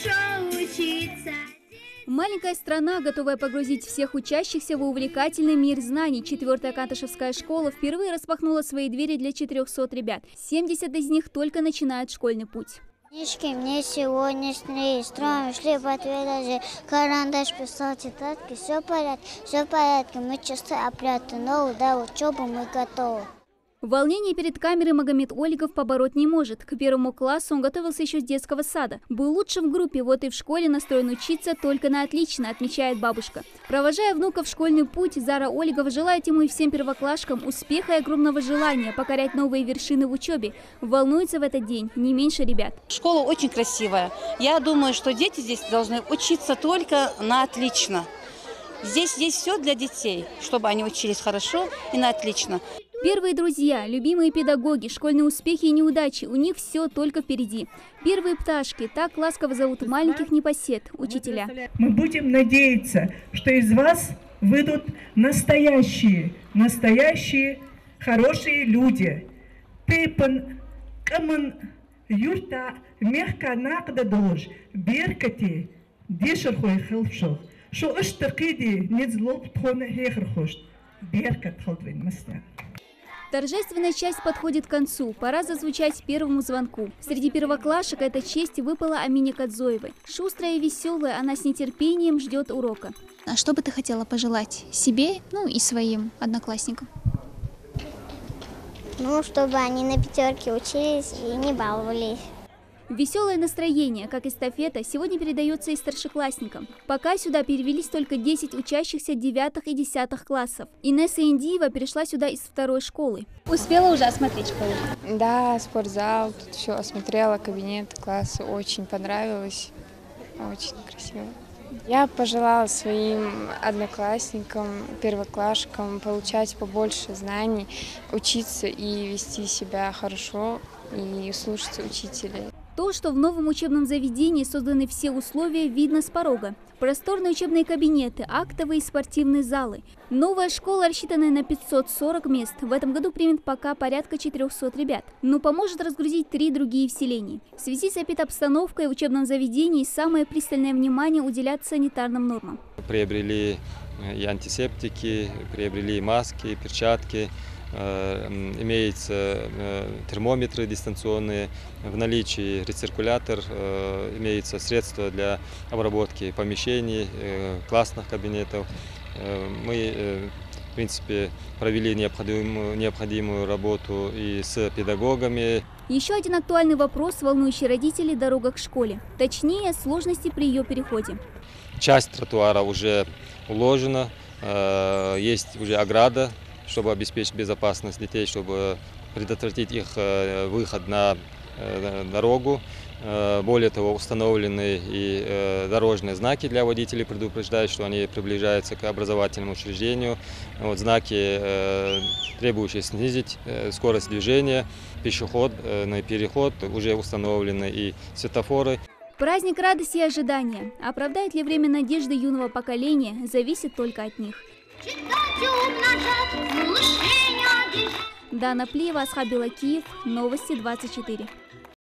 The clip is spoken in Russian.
хорошо учиться. Маленькая страна, готовая погрузить всех учащихся в увлекательный мир знаний. 4-я Канташевская школа впервые распахнула свои двери для 400 ребят. 70 из них только начинают школьный путь. Мне сегодняшний строим, шли по твердо, карандаш писал тетрадки, все в порядке, мы чисты опрятны, но до учебы мы готовы. Волнение перед камерой Магомед Олегов побороть не может. К 1 классу он готовился еще с детского сада. Был лучшим в группе, вот и в школе настроен учиться только на отлично, отмечает бабушка. Провожая внука в школьный путь, Зара Олегова желает ему и всем первоклашкам успеха и огромного желания покорять новые вершины в учебе. Волнуется в этот день не меньше ребят. Школа очень красивая. Я думаю, что дети здесь должны учиться только на отлично. Здесь есть все для детей, чтобы они учились хорошо и на отлично. Первые друзья, любимые педагоги, школьные успехи и неудачи – у них все только впереди. Первые пташки – так ласково зовут маленьких непосед, учителя. Мы будем надеяться, что из вас выйдут настоящие хорошие люди. Пейпан каман юрта мягко накда дож, беркати, дешерхой хелпшох. Шо ыштакиди не злоб тхона хехрхош, беркат халдвин масля. Торжественная часть подходит к концу. Пора зазвучать первому звонку. Среди первоклашек эта честь выпала Амине Кадзоевой. Шустрая и веселая, она с нетерпением ждет урока. А что бы ты хотела пожелать себе, и своим одноклассникам? Чтобы они на 5 учились и не баловались. Веселое настроение, как эстафета, сегодня передается и старшеклассникам. Пока сюда перевелись только 10 учащихся 9 и 10 классов. Инесса Индиева перешла сюда из 2-й школы. Успела уже осмотреть школу? Да, спортзал, тут все осмотрела, кабинет, класс, очень понравилось, очень красиво. Я пожелала своим одноклассникам, первоклашкам получать побольше знаний, учиться и вести себя хорошо и слушаться учителей. То, что в новом учебном заведении созданы все условия, видно с порога. Просторные учебные кабинеты, актовые и спортивные залы. Новая школа, рассчитанная на 540 мест, в этом году примет пока порядка 400 ребят, но поможет разгрузить 3 другие вселения. В связи с эпидобстановкой в учебном заведении самое пристальное внимание уделят санитарным нормам. Приобрели и антисептики, приобрели маски, перчатки. Имеются термометры дистанционные, в наличии рециркулятор, имеются средства для обработки помещений, классных кабинетов. Мы, в принципе, провели необходимую работу и с педагогами. Еще один актуальный вопрос, волнующий родителей – дорога к школе. Точнее, сложности при ее переходе. Часть тротуара уже уложена, есть уже ограда, чтобы обеспечить безопасность детей, чтобы предотвратить их выход на дорогу. Более того, установлены и дорожные знаки для водителей, предупреждают, что они приближаются к образовательному учреждению. Знаки, требующие снизить скорость движения, пешеходный переход, уже установлены и светофоры. Праздник радости и ожидания. Оправдает ли время надежды юного поколения, зависит только от них. Дана Плиева, Асхаб Белакиев, Новости 24.